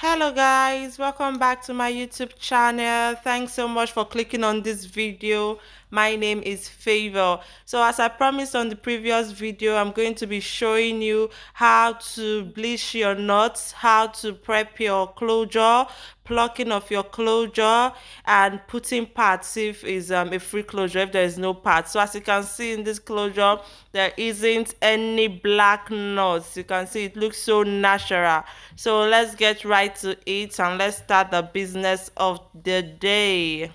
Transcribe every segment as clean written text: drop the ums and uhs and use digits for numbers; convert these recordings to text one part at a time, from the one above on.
Hello guys, welcome back to my YouTube channel. Thanks so much for clicking on this video. My name is Favor. So as I promised on the previous video, I'm going to be showing you how to bleach your knots, how to prep your closure, plucking of your closure, and putting parts if is a free closure if there is no part. So as you can see in this closure, there isn't any black knots. You can see it looks so natural. So let's get right to it and let's start the business of the day.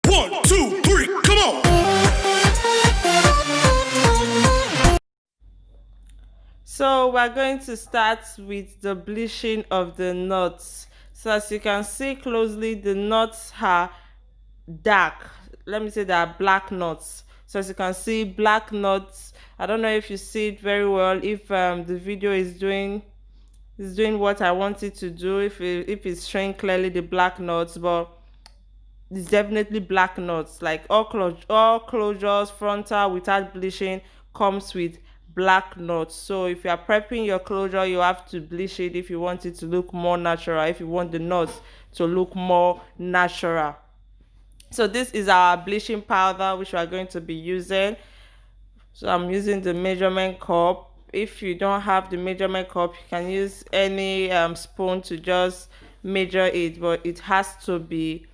One, two, three, come on! So we're going to start with the bleaching of the knots. So as you can see closely, the knots are dark. Let me say they are black knots. So as you can see, black knots. I don't know if you see it very well. If the video is doing what I want it to do. If it's showing clearly the black knots, but it's definitely black knots. Like all closures frontal without bleaching comes with black knots. So if you are prepping your closure, you have to bleach it if you want it to look more natural, if you want the knots to look more natural. So this is our bleaching powder which we are going to be using. So I'm using the measurement cup. If you don't have the measurement cup, you can use any spoon to just measure it, but it has to be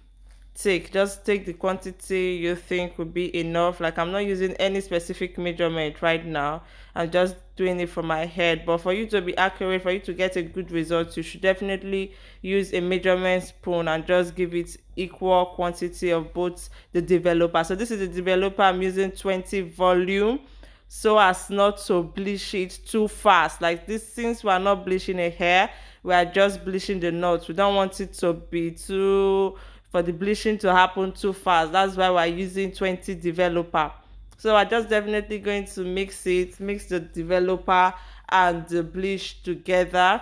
thick. Just take the quantity you think would be enough. Like, I'm not using any specific measurement right now, I'm just doing it from my head. But for you to be accurate, for you to get a good result, you should definitely use a measurement spoon and just give it equal quantity of both the developer. So this is the developer. I'm using 20 volume so as not to bleach it too fast. Like this, since we are not bleaching a hair, we are just bleaching the knots. We don't want it to be too, for the bleaching to happen too fast. That's why we're using 20 developer. So I'm just definitely going to mix the developer and the bleach together.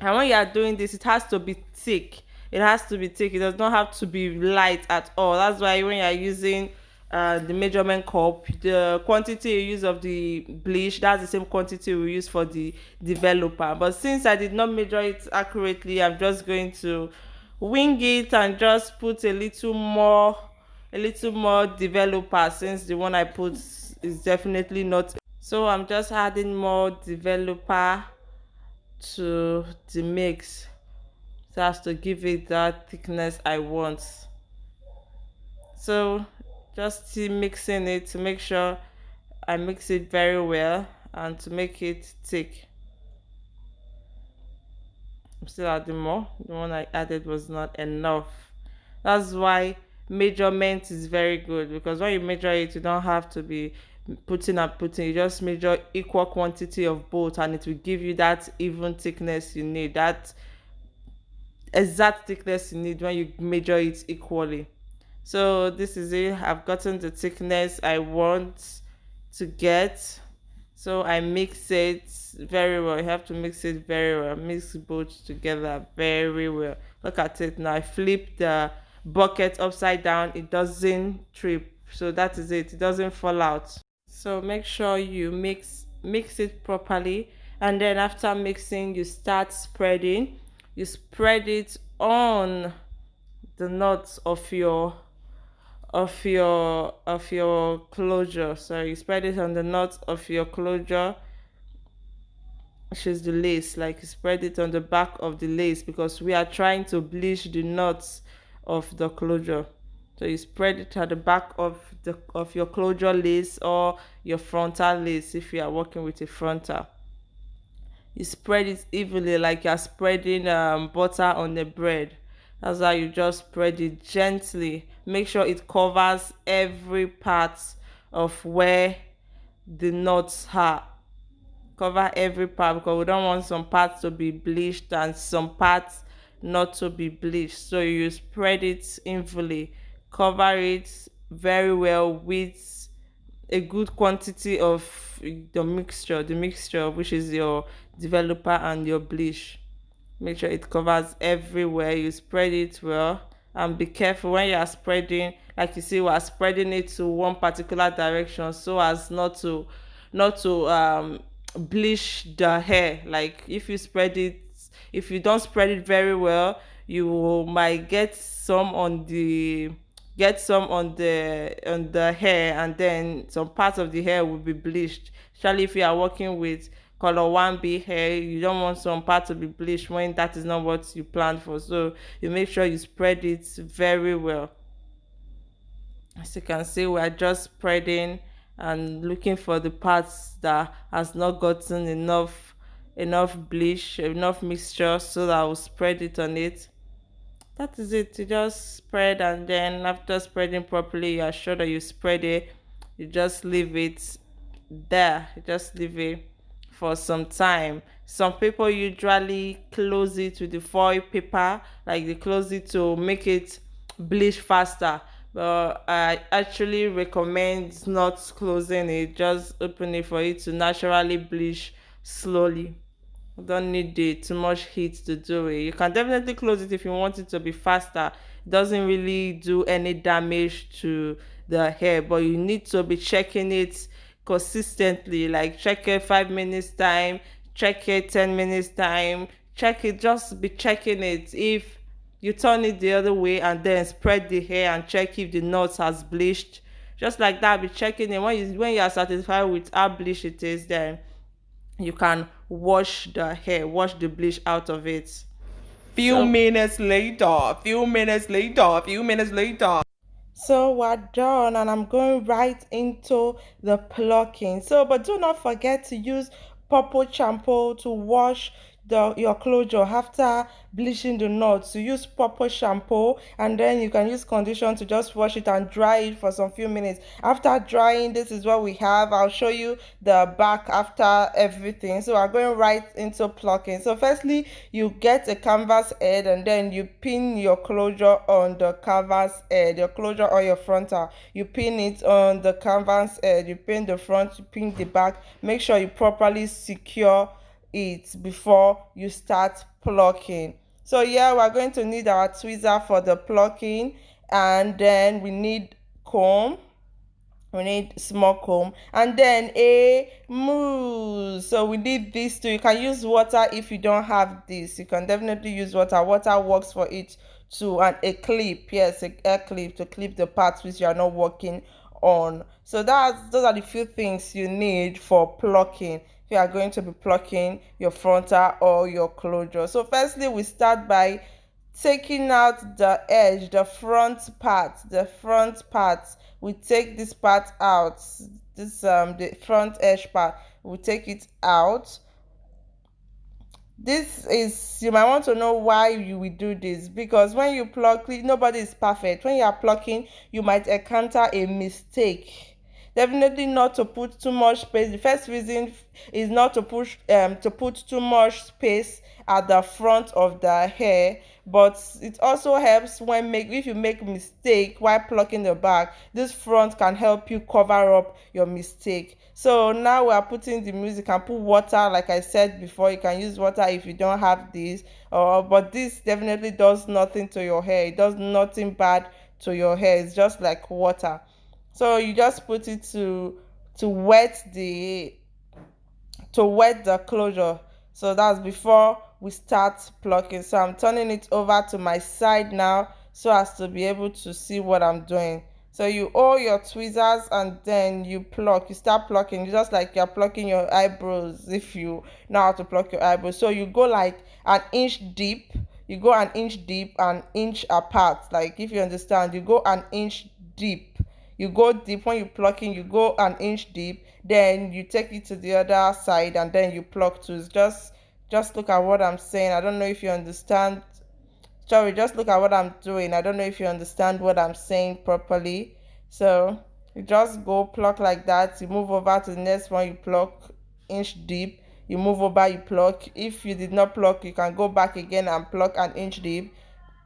And when you are doing this, it has to be thick. It has to be thick. It does not have to be light at all. That's why when you are using the measurement cup, the quantity you use of the bleach, that's the same quantity we use for the developer. But since I did not measure it accurately, I'm just going to wing it and just put a little more developer, since the one I put is definitely not. So I'm just adding more developer to the mix so as to give it that thickness I want. So just keep mixing it to make sure I mix it very well and to make it thick. I'm still adding more. The one I added was not enough. That's why measurement is very good, because when you measure it, you don't have to be putting and putting. You just measure equal quantity of both and it will give you that even thickness you need, that exact thickness you need when you measure it equally. So this is it. I've gotten the thickness I want to get. So I mix it very well. You have to mix it very well. Mix both together very well. Look at it now. I flip the bucket upside down. It doesn't trip. So that is it. It doesn't fall out. So make sure you mix it properly, and then after mixing, you start spreading. You spread it on the knots of your closure. So you spread it on the knots of your closure, which is the lace. Like, you spread it on the back of the lace, because we are trying to bleach the knots of the closure. So you spread it at the back of your closure lace or your frontal lace if you are working with a frontal. You spread it evenly, like you're spreading butter on the bread. That's how you just spread it gently. Make sure it covers every part of where the knots are. Cover every part, because we don't want some parts to be bleached and some parts not to be bleached. So you spread it evenly, cover it very well with a good quantity of the mixture which is your developer and your bleach. Make sure it covers everywhere. You spread it well, and be careful when you are spreading. Like, you see, we are spreading it to one particular direction so as not to bleach the hair. Like, if you spread it if you don't spread it very well, you might get some on the hair, and then some parts of the hair will be bleached. Especially if you are working with color 1B hair, you don't want some part to be bleached when that is not what you planned for. So you make sure you spread it very well. As you can see, we are just spreading and looking for the parts that has not gotten enough bleach, enough mixture, so that I will spread it on it. That is it. You just spread, and then after spreading properly, you are sure that you spread it. You just leave it there. You just leave it for some time. Some people usually close it with the foil paper, like they close it to make it bleach faster. But I actually recommend not closing it, just open it for it to naturally bleach slowly. You don't need too much heat to do it. You can definitely close it if you want it to be faster. It doesn't really do any damage to the hair, but you need to be checking it consistently. Like check it 5 minutes time, check it 10 minutes time, check it. Just be checking it. If you turn it the other way and then spread the hair and check if the knots has bleached, just like that, be checking it. When you are satisfied with how bleached it is, then you can wash the hair, wash the bleach out of it. Few So minutes later, few minutes later, few minutes later. So we're done, and I'm going right into the plucking. So, but do not forget to use purple shampoo to wash your closure after bleaching the knots. So use purple shampoo, and then you can use condition to just wash it and dry it for some few minutes. After drying, this is what we have. I'll show you the back after everything. So we're going right into plucking. So firstly, you get a canvas head, and then you pin your closure on the canvas head, your closure or your frontal. You pin it on the canvas head, you pin the front, you pin the back. Make sure you properly secure it before you start plucking. So yeah, we're going to need our tweezer for the plucking, and then we need comb, we need small comb, and then a mousse. So we need these two. You can use water if you don't have this. You can definitely use water works for it too. And a clip, yes, a clip to clip the parts which you are not working on. So those are the few things you need for plucking if you are going to be plucking your frontal or your closure. So firstly, we start by taking out the edge, the front part. We take this part out, this the front edge part, we take it out. This is, you might want to know why you will do this, because when you pluck, nobody is perfect. When you are plucking, you might encounter a mistake. Definitely not to put too much space. The first reason is not to put too much space at the front of the hair, but it also helps if you make mistake while plucking the back. This front can help you cover up your mistake. So now we are putting the music. And put water, like I said before. You can use water if you don't have this, but this definitely does nothing to your hair. It does nothing bad to your hair. It's just like water. So you just put it to wet the closure. So that's before we start plucking. So I'm turning it over to my side now, so as to be able to see what I'm doing. So you hold your tweezers, and then you start plucking, just like you're plucking your eyebrows, if you know how to pluck your eyebrows. So you go like an inch deep, an inch apart. Like, if you understand, you go an inch deep. You go deep. When you plucking, you go an inch deep, then you take it to the other side, and then you pluck too. Just look at what I'm saying. I don't know if you understand. Sorry, just look at what I'm doing. I don't know if you understand what I'm saying properly. So you just go pluck like that. You move over to the next one, you pluck inch deep. You move over, you pluck. If you did not pluck, you can go back again and pluck an inch deep,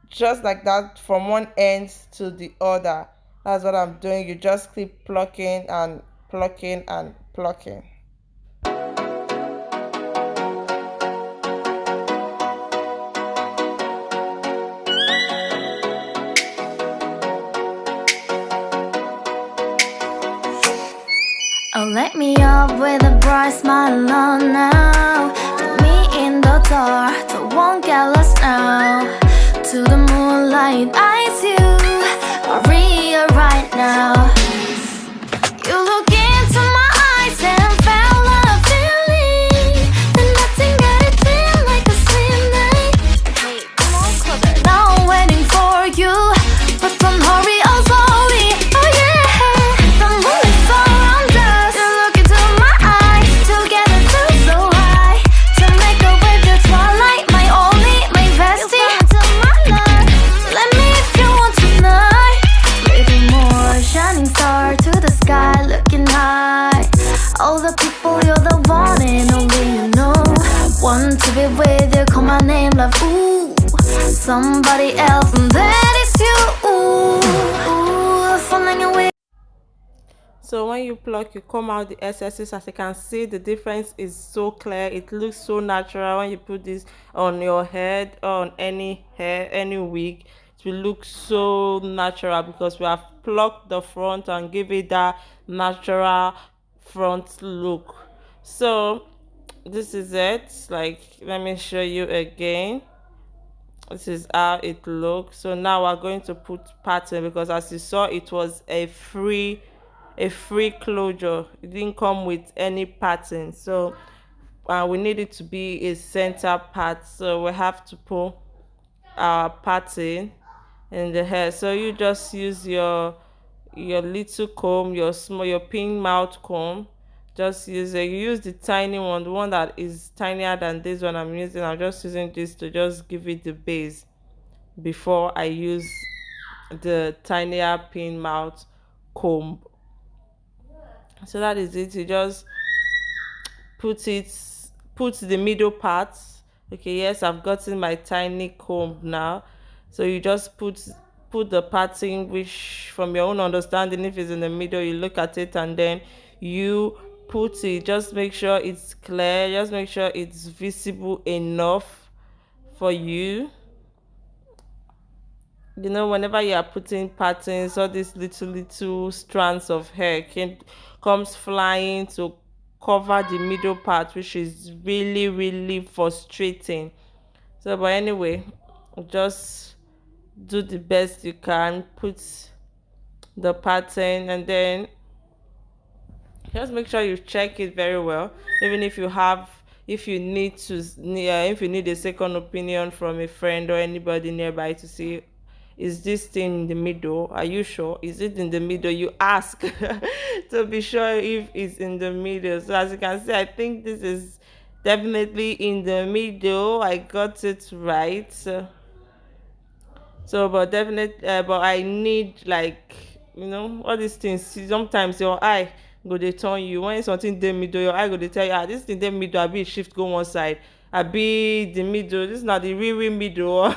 just like that, from one end to the other. That's what I'm doing. You just keep plucking and plucking and plucking. Oh, let me up with a bright smile on now. Put me in the dark, don't want jealous now. To the moonlight, eyes you, Maria right now. You look into my eyes and felt a feeling. Then nothing got it feel like a slim night. Hey, come on, closer. Now I'm waiting for you, but don't hurry, oh slowly. Oh yeah, the moon is around us. You look into my eyes, together feel so high. To make a wave, the twilight, my only, my bestie. You fell into my life. Let me if you want tonight. Little more shining star to the sky, looking high. All the people, you're the one and only you know. Want to be with you, call my name, love. Ooh, somebody else, and that is you. Ooh, falling away. So when you pluck, you come out the excesses. As you can see, the difference is so clear. It looks so natural when you put this on your head or on any hair, any wig. It will look so natural because we have plucked the front and give it that natural front look. So this is it. Like, let me show you again. This is how it looks. So now we're going to put pattern, because as you saw, it was a free closure. It didn't come with any pattern, so we need it to be a center part, so we have to put our pattern in the hair. So you just use your little comb, your pin mouth comb. Just use it. You use the tiny one, the one that is tinier than this one I'm using. I'm just using this to just give it the base before I use the tinier pin mouth comb. So that is it. You just put it put the middle part. Okay, yes, I've gotten my tiny comb now. So you just put the parting, which from your own understanding, if it's in the middle, you look at it and then you put it. Just make sure it's clear, just make sure it's visible enough for you. Whenever you are putting patterns, all these little strands of hair comes flying to cover the middle part, which is really really frustrating. So but anyway, just do the best you can, put the pattern, and then just make sure you check it very well. Even if you need if you need a second opinion from a friend or anybody nearby to see, is this thing in the middle, are you sure, is it in the middle, you ask to be sure if it's in the middle. So as you can see, I think this is definitely in the middle. I got it right. So but definitely, but I need, like, all these things. See, sometimes your eye go dey turn you when something dey middle. Your eye go dey tell you, this thing dey middle, abi shift go one side, abi the middle, this na the real middle.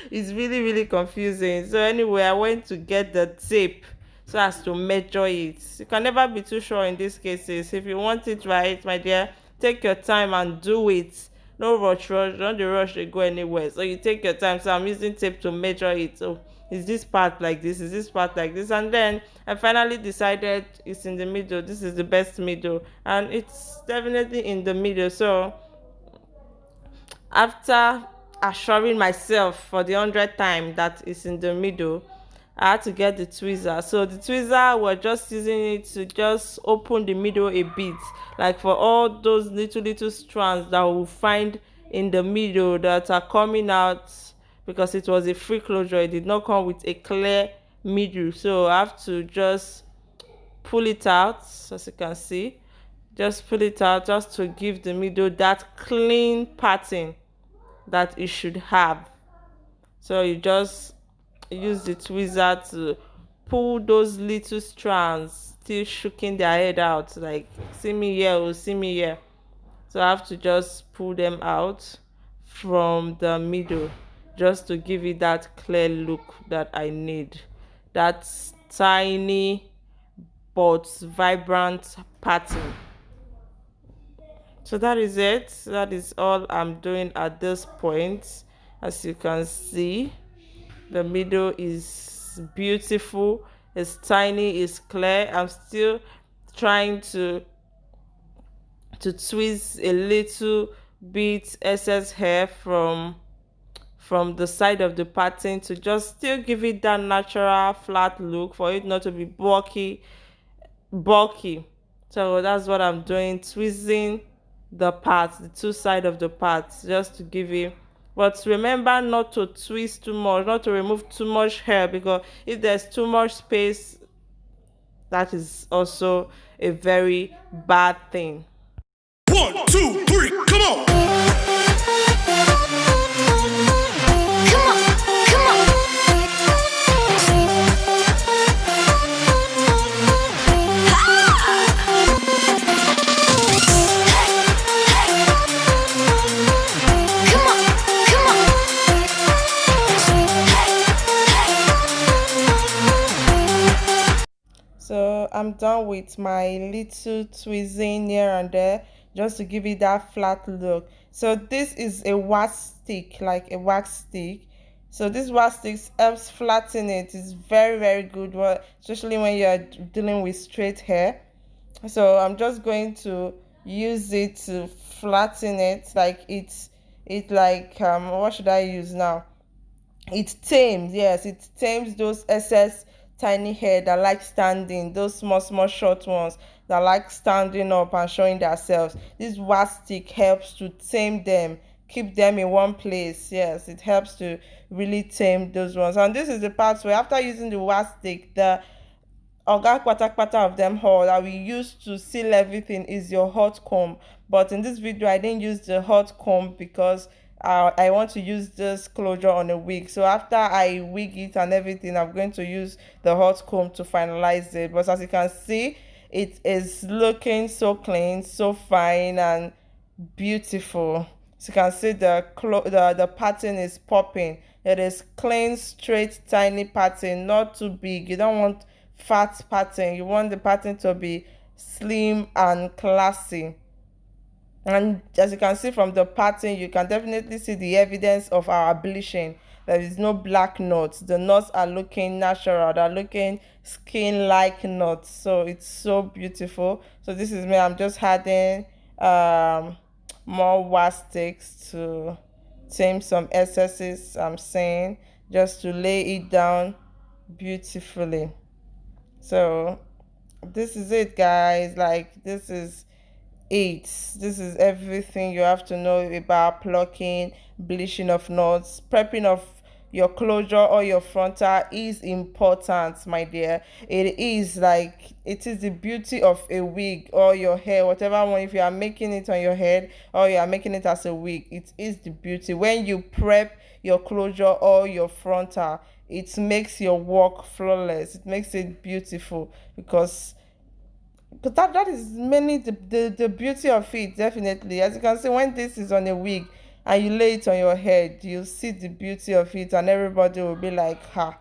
It's really really confusing. So anyway, I went to get the tape so as to measure it. You can never be too sure in these cases. If you want it right, my dear, take your time and do it. No rush, don't dey rush dey go anywhere. So you take your time. So I'm using tape to measure it. So is this part like this, is this part like this, and then I finally decided it's in the middle. This is the best middle, and it's definitely in the middle. So after assuring myself for the 100th time that it's in the middle, I had to get the tweezer. So the tweezer, we're just using it to just open the middle a bit, like for all those little strands that we'll find in the middle that are coming out, because it was a free closure. It did not come with a clear middle, so I have to just pull it out. As you can see, just pull it out just to give the middle that clean pattern that it should have. So you just use the tweezer to pull those little strands, still shaking their head out, like, see me here, oh, see me here. So I have to just pull them out from the middle just to give it that clear look that I need, that tiny but vibrant pattern. So that is it. That is all I'm doing at this point. As you can see, the middle is beautiful, it's tiny, it's clear. I'm still trying to twist a little bit excess hair from from the side of the pattern to just still give it that natural flat look, for it not to be bulky. So that's what I'm doing, twisting the parts, the two side of the parts, just to give it. But remember not to twist too much, not to remove too much hair, because if there's too much space, that is also a very bad thing. 1, 2, 3, come on! Come on, come on. Come on, come on. So I'm done with my little twisting here and there, just to give it that flat look. So this is a wax stick, like a wax stick. So this wax stick helps flatten it. It's very, very good, especially when you're dealing with straight hair. So I'm just going to use it to flatten it, like it like what should I use now? It tames, yes, it tames those excess tiny hair that like standing, those small short ones that like standing up and showing themselves. This wax stick helps to tame them, keep them in one place. Yes, it helps to really tame those ones. And this is the part where after using the wax stick, the oga kpatakpata of them all that we use to seal everything is your hot comb. But in this video I didn't use the hot comb because I want to use this closure on a wig. So after I wig it and everything, I'm going to use the hot comb to finalize it. But as you can see, it is looking so clean, so fine and beautiful. So you can see the pattern is popping. It is clean, straight, tiny pattern, not too big. You don't want fat pattern. You want the pattern to be slim and classy. And as you can see from the pattern, you can definitely see the evidence of our bleaching. There is no black knots. The knots are looking natural. They're looking skin-like knots. So it's so beautiful. So this is me. I'm just adding more wax sticks to tame some excesses, I'm saying, just to lay it down beautifully. So this is it, guys. Like, this is it. This is everything you have to know about plucking, bleaching of knots. Prepping of your closure or your frontal is important, my dear. It is like, it is the beauty of a wig or your hair, whatever one. If you are making it on your head or you are making it as a wig, it is the beauty. When you prep your closure or your frontal, it makes your work flawless. It makes it beautiful, because that is mainly the beauty of it. Definitely, as you can see, when this is on a wig and you lay it on your head, you see the beauty of it, and everybody will be like, ha,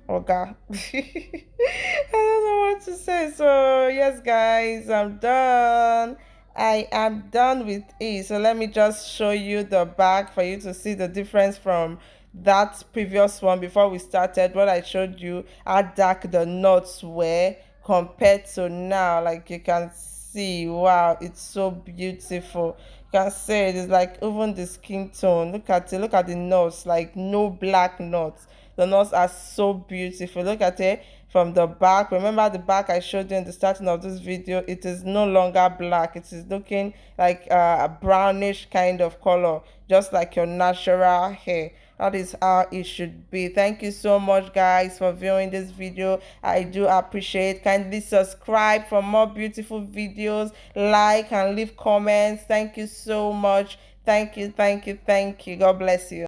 okay. I don't know what to say. So yes, guys, I'm done. I am done with it. So let me just show you the back for you to see the difference from that previous one before we started. What I showed you, how dark the knots were compared to now. Like, you can see, wow, it's so beautiful. You can see it is like even the skin tone. Look at it. Look at the knots. Like, no black knots. The knots are so beautiful. Look at it from the back. Remember the back I showed you in the starting of this video? It is no longer black. It is looking like a brownish kind of color, just like your natural hair. That is how it should be. Thank you so much, guys, for viewing this video. I do appreciate. Kindly subscribe for more beautiful videos, like and leave comments. Thank you so much. Thank you, thank you, thank you. God bless you.